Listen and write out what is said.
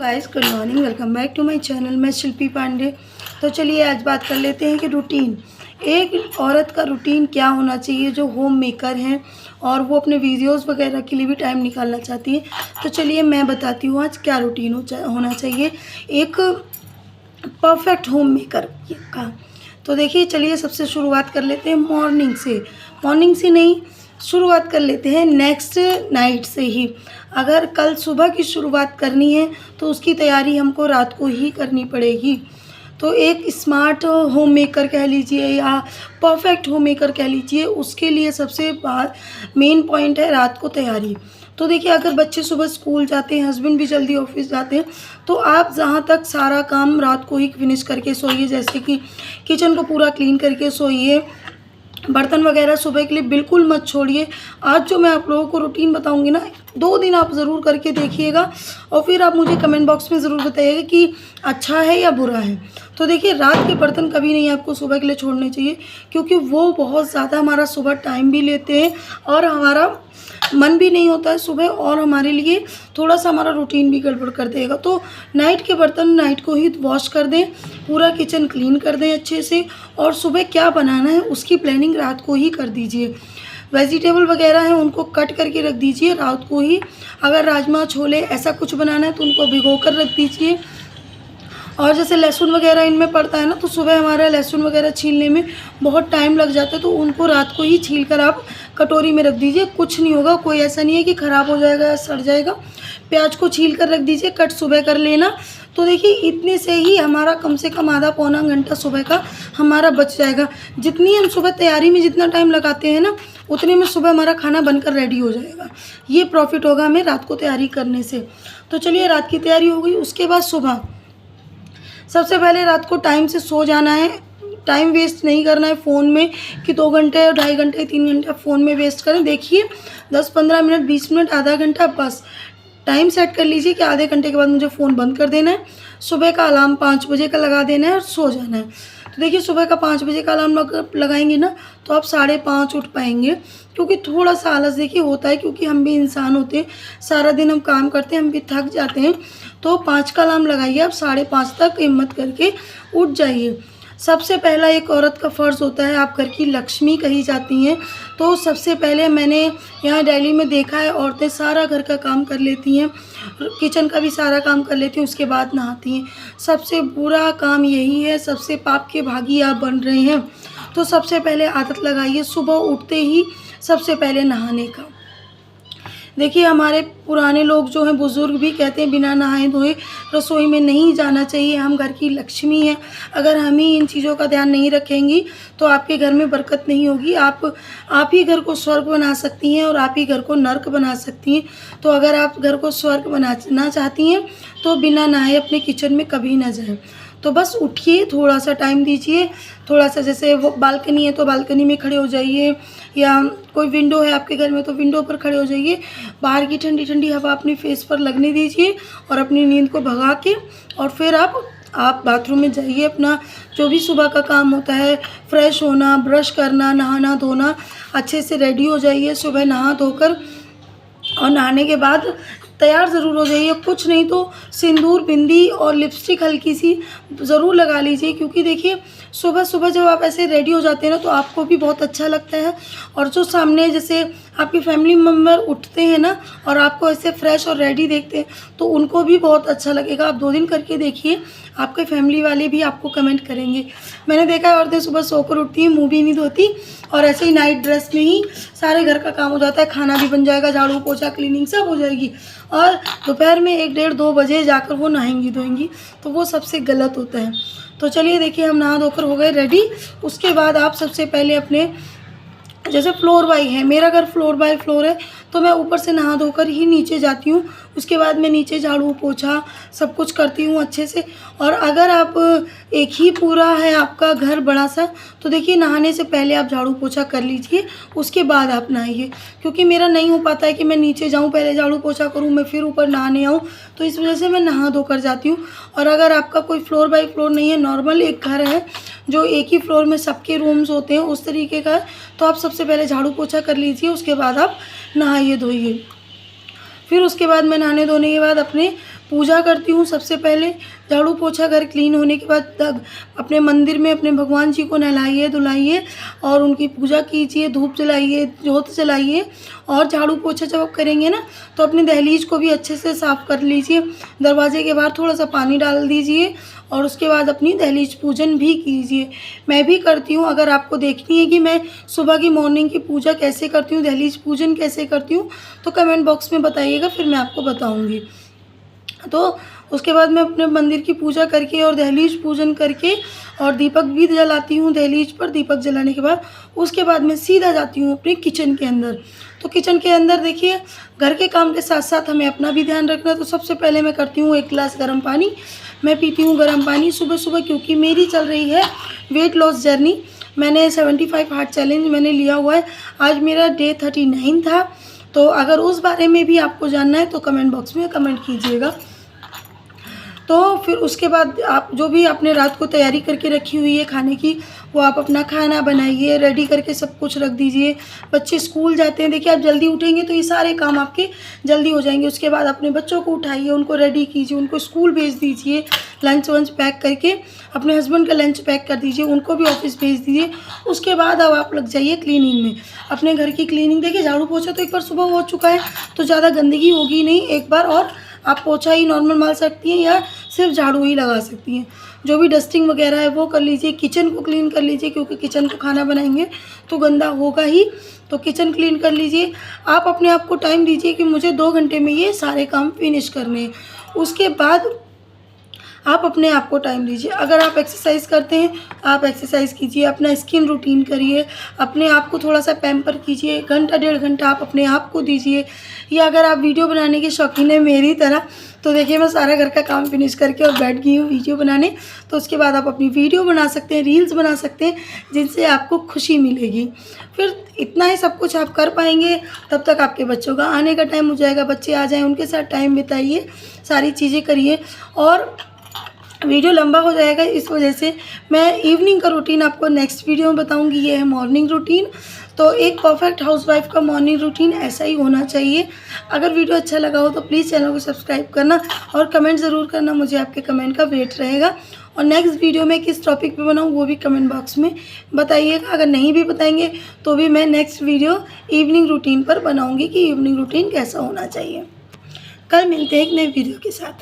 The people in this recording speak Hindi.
Guys good morning, welcome back to my channel. मैं शिल्पी पांडे। तो चलिए आज बात कर लेते हैं कि रूटीन, एक औरत का रूटीन क्या होना चाहिए जो होम मेकर हैं और वो अपने वीडियोस वगैरह के लिए भी टाइम निकालना चाहती है। तो चलिए मैं बताती हूँ आज क्या रूटीन होना चाहिए एक परफेक्ट होम मेकर का। तो देखिए चलिए सबसे शुरुआत कर लेते हैं मॉर्निंग से नहीं, शुरुआत कर लेते हैं नेक्स्ट नाइट से ही। अगर कल सुबह की शुरुआत करनी है तो उसकी तैयारी हमको रात को ही करनी पड़ेगी। तो एक स्मार्ट होम मेकर कह लीजिए या परफेक्ट होम मेकर कह लीजिए, उसके लिए सबसे मेन पॉइंट है रात को तैयारी। तो देखिए अगर बच्चे सुबह स्कूल जाते हैं, हस्बैंड भी जल्दी ऑफिस जाते हैं, तो आप जहाँ तक सारा काम रात को ही फिनिश करके सोइए। जैसे कि किचन को पूरा क्लीन करके सोइए, बर्तन वगैरह सुबह के लिए बिल्कुल मत छोड़िए। आज जो मैं आप लोगों को रूटीन बताऊंगी ना, 2 दिन आप ज़रूर करके देखिएगा और फिर आप मुझे कमेंट बॉक्स में ज़रूर बताइएगा कि अच्छा है या बुरा है। तो देखिए रात के बर्तन कभी नहीं आपको सुबह के लिए छोड़ने चाहिए, क्योंकि वो बहुत ज़्यादा हमारा सुबह टाइम भी लेते हैं और हमारा मन भी नहीं होता है सुबह, और हमारे लिए थोड़ा सा हमारा रूटीन भी गड़बड़ कर देगा। तो नाइट के बर्तन नाइट को ही वॉश कर दें, पूरा किचन क्लीन कर दें अच्छे से, और सुबह क्या बनाना है उसकी प्लानिंग रात को ही कर दीजिए। वेजिटेबल वगैरह हैं उनको कट करके रख दीजिए रात को ही। अगर राजमा छोले ऐसा कुछ बनाना है तो उनको भिगो कर रख दीजिए। और जैसे लहसुन वगैरह इनमें पड़ता है ना, तो सुबह हमारा लहसुन वगैरह छीलने में बहुत टाइम लग जाता है, तो उनको रात को ही छील कर आप कटोरी में रख दीजिए। कुछ नहीं होगा, कोई ऐसा नहीं है कि ख़राब हो जाएगा या सड़ जाएगा। प्याज को छील कर रख दीजिए, कट सुबह कर लेना। तो देखिए इतने से ही हमारा कम से कम आधा पौना घंटा सुबह का हमारा बच जाएगा। जितनी हम सुबह तैयारी में जितना टाइम लगाते हैं ना, उतने में सुबह हमारा खाना बनकर रेडी हो जाएगा। ये प्रॉफिट होगा हमें रात को तैयारी करने से। तो चलिए रात की तैयारी हो गई। उसके बाद सुबह सबसे पहले रात को टाइम से सो जाना है। टाइम वेस्ट नहीं करना है फ़ोन में कि 2 घंटे, 2.5 घंटे, 3 घंटे फ़ोन में वेस्ट करें। देखिए 10-15 मिनट, 20 मिनट, आधा घंटा, बस टाइम सेट कर लीजिए कि आधे घंटे के बाद मुझे फ़ोन बंद कर देना है। सुबह का अलार्म 5 बजे का लगा देना है और सो जाना है। तो देखिए सुबह का 5 बजे का अलार्म लगाएंगे ना, तो आप 5:30 उठ पाएंगे, क्योंकि थोड़ा सा आलस देखिए होता है, क्योंकि हम भी इंसान होते हैं, सारा दिन हम काम करते हैं, हम भी थक जाते हैं। तो 5 का अलार्म लगाइए, आप 5:30 तक हिम्मत करके उठ जाइए। सबसे पहला एक औरत का फ़र्ज़ होता है, आप घर की लक्ष्मी कही जाती हैं। तो सबसे पहले मैंने यहाँ दिल्ली में देखा है, औरतें सारा घर का काम कर लेती हैं, किचन का भी सारा काम कर लेती हैं, उसके बाद नहाती हैं। सबसे बुरा काम यही है, सबसे पाप के भागी आप बन रहे हैं। तो सबसे पहले आदत लगाइए सुबह उठते ही सबसे पहले नहाने का। देखिए हमारे पुराने लोग जो हैं, बुज़ुर्ग भी कहते हैं बिना नहाए धोए रसोई में नहीं जाना चाहिए। हम घर की लक्ष्मी हैं, अगर हम ही इन चीज़ों का ध्यान नहीं रखेंगी तो आपके घर में बरकत नहीं होगी। आप ही घर को स्वर्ग बना सकती हैं और आप ही घर को नर्क बना सकती हैं। तो अगर आप घर को स्वर्ग बनाना चाहती हैं तो बिना नहाए अपने किचन में कभी ना जाएं। तो बस उठिए, थोड़ा सा टाइम दीजिए, थोड़ा सा, जैसे वो बालकनी है तो बालकनी में खड़े हो जाइए, या कोई विंडो है आपके घर में तो विंडो पर खड़े हो जाइए। बाहर की ठंडी ठंडी हवा अपनी फेस पर लगने दीजिए और अपनी नींद को भगा के, और फिर आप बाथरूम में जाइए। अपना जो भी सुबह का काम होता है, फ्रेश होना, ब्रश करना, नहाना धोना, अच्छे से रेडी हो जाइए सुबह नहा धोकर। और नहाने के बाद तैयार ज़रूर हो जाइए। कुछ नहीं तो सिंदूर, बिंदी और लिपस्टिक हल्की सी ज़रूर लगा लीजिए, क्योंकि देखिए सुबह सुबह जब आप ऐसे रेडी हो जाते हैं ना, तो आपको भी बहुत अच्छा लगता है, और जो सामने जैसे आपके फैमिली मेम्बर उठते हैं ना और आपको ऐसे फ्रेश और रेडी देखते हैं, तो उनको भी बहुत अच्छा लगेगा। आप 2 दिन करके देखिए, आपके फैमिली वाले भी आपको कमेंट करेंगे। मैंने देखा है औरतें सुबह सोकर उठती हैं, मुँह भी नहीं धोती, और ऐसे ही नाइट ड्रेस में ही सारे घर का काम हो जाता है, खाना भी बन जाएगा, झाड़ू पोछा क्लीनिंग सब हो जाएगी, और दोपहर में 1, 1:30, 2 बजे जाकर वो नहाएंगी धोएंगी। तो वो सबसे गलत होता है। तो चलिए देखिए हम नहा धोकर हो गए रेडी। उसके बाद आप सबसे पहले अपने, जैसे फ्लोर बाय है, मेरा घर फ्लोर बाय फ्लोर है, तो मैं ऊपर से नहा धोकर ही नीचे जाती हूँ। उसके बाद मैं नीचे झाड़ू पोछा सब कुछ करती हूँ अच्छे से। और अगर आप एक ही पूरा है आपका घर बड़ा सा, तो देखिए नहाने से पहले आप झाड़ू पोछा कर लीजिए, उसके बाद आप नहाइए, क्योंकि मेरा नहीं हो पाता है कि मैं नीचे जाऊँ, पहले झाड़ू पोछा करूँ, मैं फिर ऊपर नहाने आऊँ, तो इस वजह से मैं नहा धोकर जाती हूँ। और अगर आपका कोई फ्लोर बाय फ्लोर नहीं है, नॉर्मल एक घर है जो एक ही फ्लोर में सबके रूम्स होते हैं, उस तरीके का है, तो आप सबसे पहले झाड़ू पोछा कर लीजिए, उसके बाद आप नहाइए धोइए। फिर उसके बाद मैं नहाने धोने के बाद अपने पूजा करती हूँ सबसे पहले, झाड़ू पोछा घर क्लीन होने के बाद तक अपने मंदिर में अपने भगवान जी को नहलाइए धुलाइए और उनकी पूजा कीजिए, धूप जलाइए, जोत जलाइए। और झाड़ू पोछा जब आप करेंगे ना तो अपनी दहलीज को भी अच्छे से साफ़ कर लीजिए, दरवाजे के बाहर थोड़ा सा पानी डाल दीजिए और उसके बाद अपनी दहलीज पूजन भी कीजिए। मैं भी करती हूँ, अगर आपको देखनी है कि मैं सुबह की मॉर्निंग की पूजा कैसे करती हूँ, दहलीज पूजन कैसे करती हूँ, तो कमेंट बॉक्स में बताइएगा, फिर मैं आपको बताऊँगी। तो उसके बाद मैं अपने मंदिर की पूजा करके और दहलीज पूजन करके और दीपक भी जलाती हूँ दहलीज पर। दीपक जलाने के बाद उसके बाद मैं सीधा जाती हूँ अपने किचन के अंदर। तो किचन के अंदर देखिए, घर के काम के साथ साथ हमें अपना भी ध्यान रखना है। तो सबसे पहले मैं करती हूँ 1 गिलास गर्म पानी। मैं पीती हूँ गर्म पानी सुबह सुबह, क्योंकि मेरी चल रही है वेट लॉस जर्नी। मैंने 75 हार्ट चैलेंज मैंने लिया हुआ है। आज मेरा डे 39 था। तो अगर उस बारे में भी आपको जानना है तो कमेंट बॉक्स में कमेंट कीजिएगा। तो फिर उसके बाद आप जो भी आपने रात को तैयारी करके रखी हुई है खाने की, वो आप अपना खाना बनाइए, रेडी करके सब कुछ रख दीजिए। बच्चे स्कूल जाते हैं, देखिए आप जल्दी उठेंगे तो ये सारे काम आपके जल्दी हो जाएंगे। उसके बाद अपने बच्चों को उठाइए, उनको रेडी कीजिए, उनको स्कूल भेज दीजिए, लंच वंच पैक करके अपने हस्बैंड का लंच पैक कर दीजिए, उनको भी ऑफिस भेज दीजिए। उसके बाद अब आप लग जाइए क्लीनिंग में, अपने घर की क्लीनिंग। देखिए झाड़ू पोछा तो एक बार सुबह हो चुका है तो ज़्यादा गंदगी होगी नहीं, एक बार और आप पोछा ही नॉर्मल मार सकती हैं या सिर्फ झाड़ू ही लगा सकती हैं। जो भी डस्टिंग वगैरह है वो कर लीजिए, किचन को क्लीन कर लीजिए, क्योंकि किचन को खाना बनाएंगे तो गंदा होगा ही। तो किचन क्लीन कर लीजिए। आप अपने आप को टाइम दीजिए कि मुझे 2 घंटे में ये सारे काम फिनिश करने हैं। उसके बाद आप अपने आप को टाइम दीजिए। अगर आप एक्सरसाइज करते हैं आप एक्सरसाइज कीजिए, अपना स्किन रूटीन करिए, अपने आप को थोड़ा सा पैम्पर कीजिए, घंटा 1.5 घंटा आप अपने आप को दीजिए। या अगर आप वीडियो बनाने के शौकीन हैं मेरी तरह, तो देखिए मैं सारा घर का काम फिनिश करके और बैठ गई हूँ वीडियो बनाने। तो उसके बाद आप अपनी वीडियो बना सकते हैं, रील्स बना सकते हैं, जिनसे आपको खुशी मिलेगी। फिर इतना ही सब कुछ आप कर पाएंगे, तब तक आपके बच्चों का आने का टाइम हो जाएगा। बच्चे आ जाएँ, उनके साथ टाइम बिताइए, सारी चीज़ें करिए। और वीडियो लंबा हो जाएगा, इस वजह से मैं इवनिंग का रूटीन आपको नेक्स्ट वीडियो में बताऊंगी। ये है मॉर्निंग रूटीन। तो एक परफेक्ट हाउसवाइफ का मॉर्निंग रूटीन ऐसा ही होना चाहिए। अगर वीडियो अच्छा लगा हो तो प्लीज़ चैनल को सब्सक्राइब करना और कमेंट ज़रूर करना, मुझे आपके कमेंट का वेट रहेगा। और नेक्स्ट वीडियो में किस टॉपिक पे बनाऊँ वो भी कमेंट बॉक्स में बताइएगा। अगर नहीं भी बताएंगे तो भी मैं नेक्स्ट वीडियो इवनिंग रूटीन पर बनाऊँगी कि इवनिंग रूटीन कैसा होना चाहिए। कल मिलते हैं एक नए वीडियो के साथ।